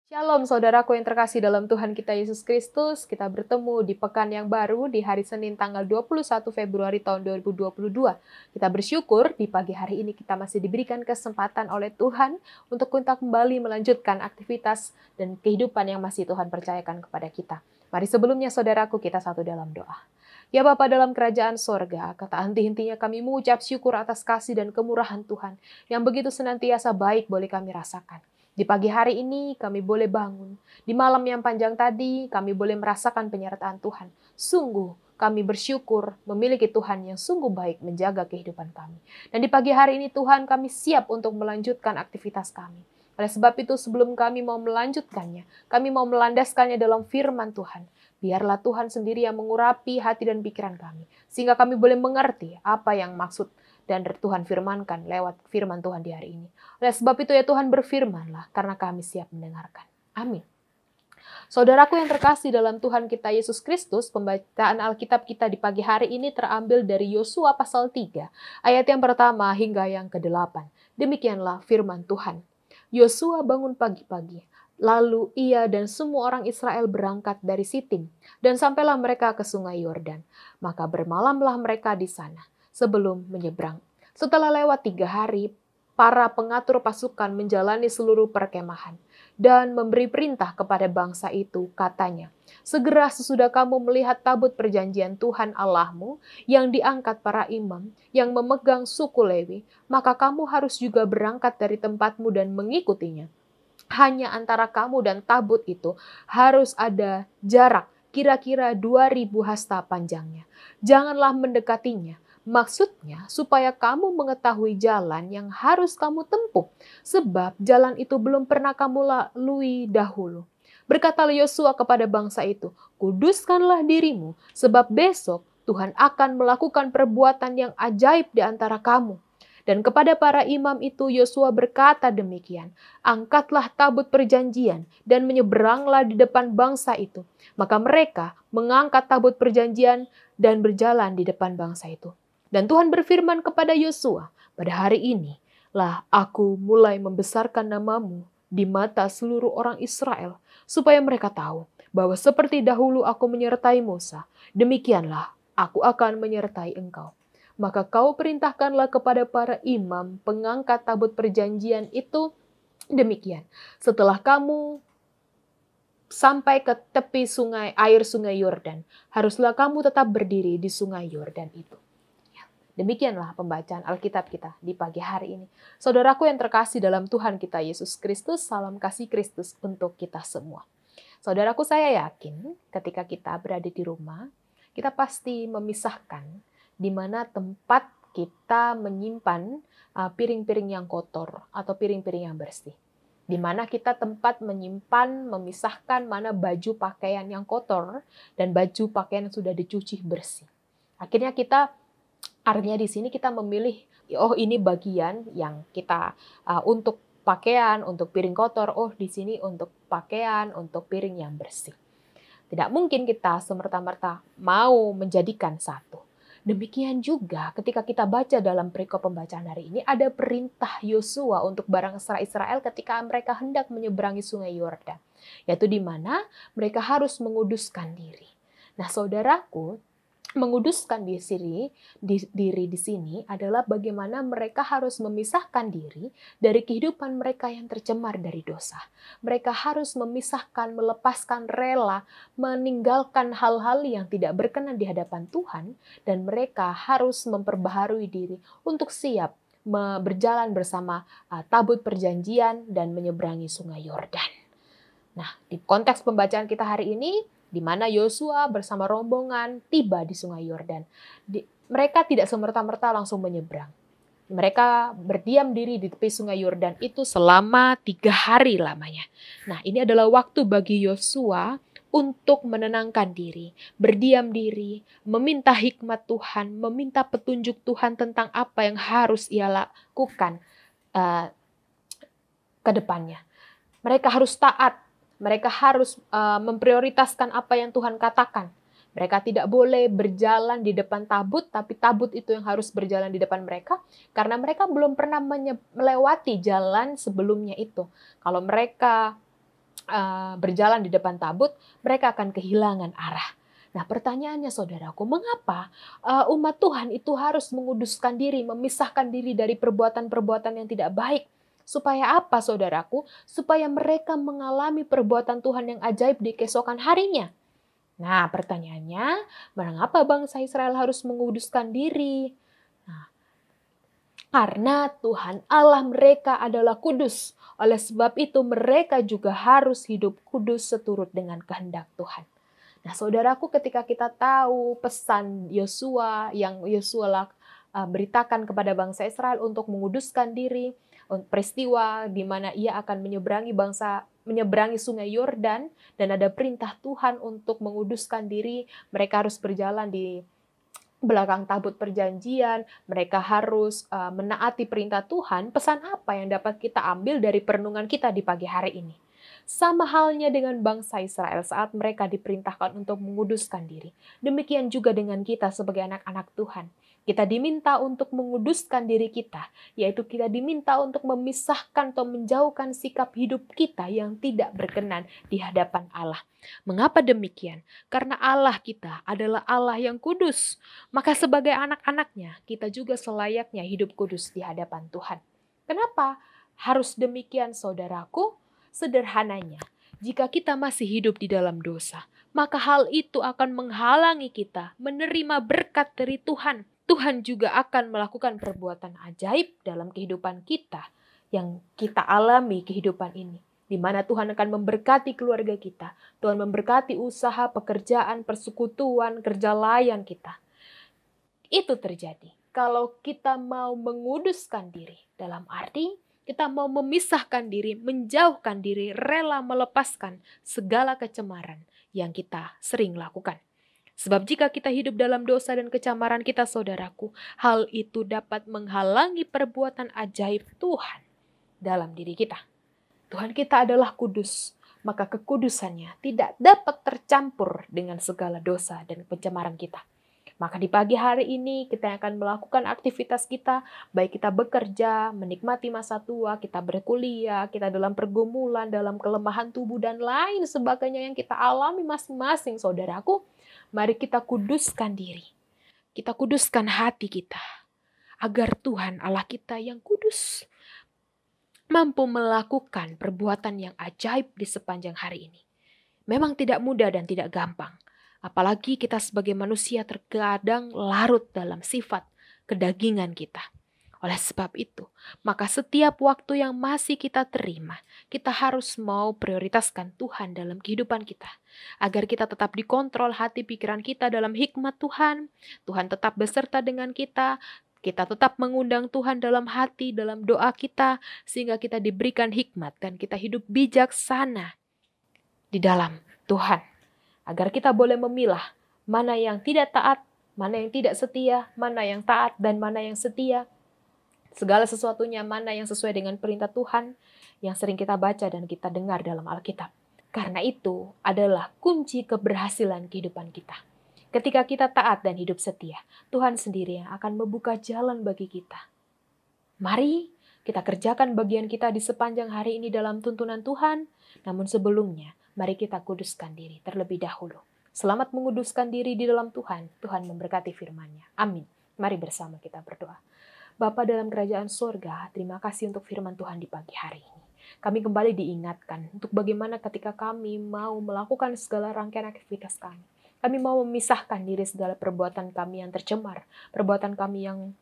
Shalom saudaraku yang terkasih dalam Tuhan kita Yesus Kristus. Kita bertemu di pekan yang baru di hari Senin tanggal 21 Februari tahun 2022. Kita bersyukur di pagi hari ini kita masih diberikan kesempatan oleh Tuhan untuk kita kembali melanjutkan aktivitas dan kehidupan yang masih Tuhan percayakan kepada kita. Mari sebelumnya saudaraku kita satu dalam doa. Ya Bapa dalam kerajaan sorga, kata henti-hentinya kami mengucap syukur atas kasih dan kemurahan Tuhan yang begitu senantiasa baik boleh kami rasakan. Di pagi hari ini kami boleh bangun. Di malam yang panjang tadi kami boleh merasakan penyertaan Tuhan. Sungguh kami bersyukur memiliki Tuhan yang sungguh baik menjaga kehidupan kami. Dan di pagi hari ini Tuhan kami siap untuk melanjutkan aktivitas kami. Oleh sebab itu sebelum kami mau melanjutkannya, kami mau melandaskannya dalam firman Tuhan. Biarlah Tuhan sendiri yang mengurapi hati dan pikiran kami. Sehingga kami boleh mengerti apa yang maksud dan Tuhan firmankan lewat firman Tuhan di hari ini. Oleh sebab itu ya Tuhan berfirmanlah karena kami siap mendengarkan. Amin. Saudaraku yang terkasih dalam Tuhan kita Yesus Kristus, pembacaan Alkitab kita di pagi hari ini terambil dari Yosua pasal 3, ayat yang pertama hingga yang ke-8. Demikianlah firman Tuhan. Yosua bangun pagi-pagi, lalu ia dan semua orang Israel berangkat dari Sitim, dan sampailah mereka ke sungai Yordan. Maka bermalamlah mereka di sana sebelum menyeberang. Setelah lewat 3 hari, para pengatur pasukan menjalani seluruh perkemahan dan memberi perintah kepada bangsa itu, katanya, segera sesudah kamu melihat tabut perjanjian Tuhan Allahmu yang diangkat para imam yang memegang suku Lewi, maka kamu harus juga berangkat dari tempatmu dan mengikutinya. Hanya antara kamu dan tabut itu harus ada jarak kira-kira 2000 hasta panjangnya. Janganlah mendekatinya. Maksudnya supaya kamu mengetahui jalan yang harus kamu tempuh, sebab jalan itu belum pernah kamu lalui dahulu. Berkata Yosua kepada bangsa itu, kuduskanlah dirimu, sebab besok Tuhan akan melakukan perbuatan yang ajaib di antara kamu. Dan kepada para imam itu Yosua berkata demikian, angkatlah tabut perjanjian dan menyeberanglah di depan bangsa itu. Maka mereka mengangkat tabut perjanjian dan berjalan di depan bangsa itu. Dan Tuhan berfirman kepada Yosua, pada hari ini lah aku mulai membesarkan namamu di mata seluruh orang Israel, supaya mereka tahu bahwa seperti dahulu aku menyertai Musa, demikianlah aku akan menyertai engkau. Maka kau perintahkanlah kepada para imam pengangkat tabut perjanjian itu demikian. Setelah kamu sampai ke tepi air sungai Yordan, haruslah kamu tetap berdiri di sungai Yordan itu. Demikianlah pembacaan Alkitab kita di pagi hari ini. Saudaraku yang terkasih dalam Tuhan kita Yesus Kristus, salam kasih Kristus untuk kita semua. Saudaraku, saya yakin ketika kita berada di rumah, kita pasti memisahkan di mana tempat kita menyimpan piring-piring yang kotor atau piring-piring yang bersih. Di mana kita tempat menyimpan, memisahkan mana baju pakaian yang kotor dan baju pakaian yang sudah dicuci bersih. Artinya di sini kita memilih, oh ini bagian yang kita untuk pakaian, untuk piring kotor, oh di sini untuk pakaian, untuk piring yang bersih. Tidak mungkin kita semerta-merta mau menjadikan satu. Demikian juga ketika kita baca dalam perikop pembacaan hari ini, ada perintah Yosua untuk bangsa Israel ketika mereka hendak menyeberangi sungai Yordan. Yaitu di mana mereka harus menguduskan diri. Nah saudaraku, menguduskan diri di sini adalah bagaimana mereka harus memisahkan diri dari kehidupan mereka yang tercemar dari dosa. Mereka harus memisahkan, melepaskan, rela, meninggalkan hal-hal yang tidak berkenan di hadapan Tuhan, dan mereka harus memperbaharui diri untuk siap berjalan bersama tabut perjanjian dan menyeberangi sungai Yordan. Nah, di konteks pembacaan kita hari ini, di mana Yosua bersama rombongan tiba di sungai Yordan. Mereka tidak semerta-merta langsung menyeberang. Mereka berdiam diri di tepi sungai Yordan itu selama 3 hari lamanya. Nah, ini adalah waktu bagi Yosua untuk menenangkan diri, berdiam diri, meminta hikmat Tuhan, meminta petunjuk Tuhan tentang apa yang harus ia lakukan ke depannya. Mereka harus taat. Mereka harus memprioritaskan apa yang Tuhan katakan. Mereka tidak boleh berjalan di depan tabut, tapi tabut itu yang harus berjalan di depan mereka, karena mereka belum pernah melewati jalan sebelumnya itu. Kalau mereka berjalan di depan tabut, mereka akan kehilangan arah. Nah, pertanyaannya saudaraku, mengapa umat Tuhan itu harus menguduskan diri, memisahkan diri dari perbuatan-perbuatan yang tidak baik? Supaya apa saudaraku? Supaya mereka mengalami perbuatan Tuhan yang ajaib di keesokan harinya. Nah, pertanyaannya, mengapa bangsa Israel harus menguduskan diri? Nah, karena Tuhan Allah mereka adalah kudus. Oleh sebab itu mereka juga harus hidup kudus seturut dengan kehendak Tuhan. Nah, saudaraku, ketika kita tahu pesan Yosua yang Yosua beritakan kepada bangsa Israel untuk menguduskan diri, peristiwa di mana ia akan menyeberangi sungai Yordan, dan ada perintah Tuhan untuk menguduskan diri, mereka harus berjalan di belakang tabut perjanjian, mereka harus menaati perintah Tuhan. Pesan apa yang dapat kita ambil dari perenungan kita di pagi hari ini? Sama halnya dengan bangsa Israel saat mereka diperintahkan untuk menguduskan diri. Demikian juga dengan kita sebagai anak-anak Tuhan. Kita diminta untuk menguduskan diri kita, yaitu kita diminta untuk memisahkan atau menjauhkan sikap hidup kita yang tidak berkenan di hadapan Allah. Mengapa demikian? Karena Allah kita adalah Allah yang kudus. Maka sebagai anak-anaknya, kita juga selayaknya hidup kudus di hadapan Tuhan. Kenapa harus demikian saudaraku? Sederhananya, jika kita masih hidup di dalam dosa, maka hal itu akan menghalangi kita menerima berkat dari Tuhan. Tuhan juga akan melakukan perbuatan ajaib dalam kehidupan kita yang kita alami kehidupan ini. Di mana Tuhan akan memberkati keluarga kita. Tuhan memberkati usaha, pekerjaan, persekutuan, kerja layan kita. Itu terjadi kalau kita mau menguduskan diri. Dalam arti kita mau memisahkan diri, menjauhkan diri, rela melepaskan segala kecemaran yang kita sering lakukan. Sebab jika kita hidup dalam dosa dan kecemaran kita, saudaraku, hal itu dapat menghalangi perbuatan ajaib Tuhan dalam diri kita. Tuhan kita adalah kudus, maka kekudusannya tidak dapat tercampur dengan segala dosa dan pencemaran kita. Maka di pagi hari ini kita akan melakukan aktivitas kita, baik kita bekerja, menikmati masa tua, kita berkuliah, kita dalam pergumulan, dalam kelemahan tubuh dan lain sebagainya yang kita alami masing-masing, saudaraku. Mari kita kuduskan diri, kita kuduskan hati kita, agar Tuhan Allah kita yang kudus mampu melakukan perbuatan yang ajaib di sepanjang hari ini. Memang tidak mudah dan tidak gampang. Apalagi kita sebagai manusia terkadang larut dalam sifat kedagingan kita. Oleh sebab itu, maka setiap waktu yang masih kita terima, kita harus mau prioritaskan Tuhan dalam kehidupan kita. Agar kita tetap dikontrol hati pikiran kita dalam hikmat Tuhan. Tuhan tetap beserta dengan kita. Kita tetap mengundang Tuhan dalam hati, dalam doa kita. Sehingga kita diberikan hikmat dan kita hidup bijaksana di dalam Tuhan. Agar kita boleh memilah mana yang tidak taat, mana yang tidak setia, mana yang taat dan mana yang setia. Segala sesuatunya mana yang sesuai dengan perintah Tuhan yang sering kita baca dan kita dengar dalam Alkitab. Karena itu adalah kunci keberhasilan kehidupan kita. Ketika kita taat dan hidup setia, Tuhan sendiri yang akan membuka jalan bagi kita. Mari kita kerjakan bagian kita di sepanjang hari ini dalam tuntunan Tuhan. Namun sebelumnya, mari kita kuduskan diri terlebih dahulu. Selamat menguduskan diri di dalam Tuhan. Tuhan memberkati firman-Nya. Amin. Mari bersama kita berdoa. Bapa dalam kerajaan surga, terima kasih untuk firman Tuhan di pagi hari ini. Kami kembali diingatkan untuk bagaimana ketika kami mau melakukan segala rangkaian aktivitas kami. Kami mau memisahkan diri segala perbuatan kami yang tercemar, perbuatan kami yang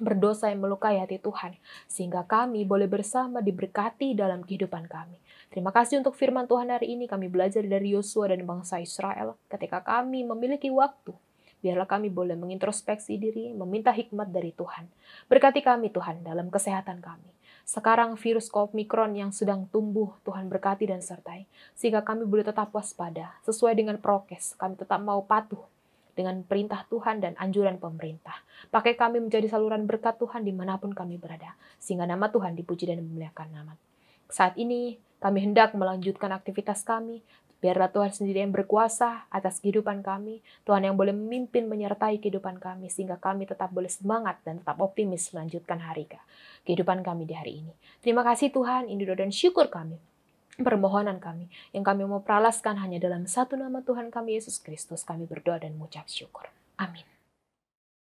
berdosa yang melukai hati Tuhan, sehingga kami boleh bersama diberkati dalam kehidupan kami. Terima kasih untuk firman Tuhan hari ini. Kami belajar dari Yosua dan bangsa Israel. Ketika kami memiliki waktu, biarlah kami boleh mengintrospeksi diri, meminta hikmat dari Tuhan. Berkati kami Tuhan dalam kesehatan kami. Sekarang virus Omikron yang sedang tumbuh, Tuhan berkati dan sertai. Sehingga kami boleh tetap waspada, sesuai dengan prokes. Kami tetap mau patuh dengan perintah Tuhan dan anjuran pemerintah. Pakai kami menjadi saluran berkat Tuhan dimanapun kami berada. Sehingga nama Tuhan dipuji dan dimuliakan nama. Saat ini kami hendak melanjutkan aktivitas kami. Biarlah Tuhan sendiri yang berkuasa atas kehidupan kami. Tuhan yang boleh memimpin menyertai kehidupan kami. Sehingga kami tetap boleh semangat dan tetap optimis melanjutkan kehidupan kami di hari ini. Terima kasih Tuhan, ini doa dan syukur kami. permohonan kami. Yang kami mau peralaskan hanya dalam satu nama Tuhan kami Yesus Kristus. Kami berdoa dan mengucap syukur. Amin.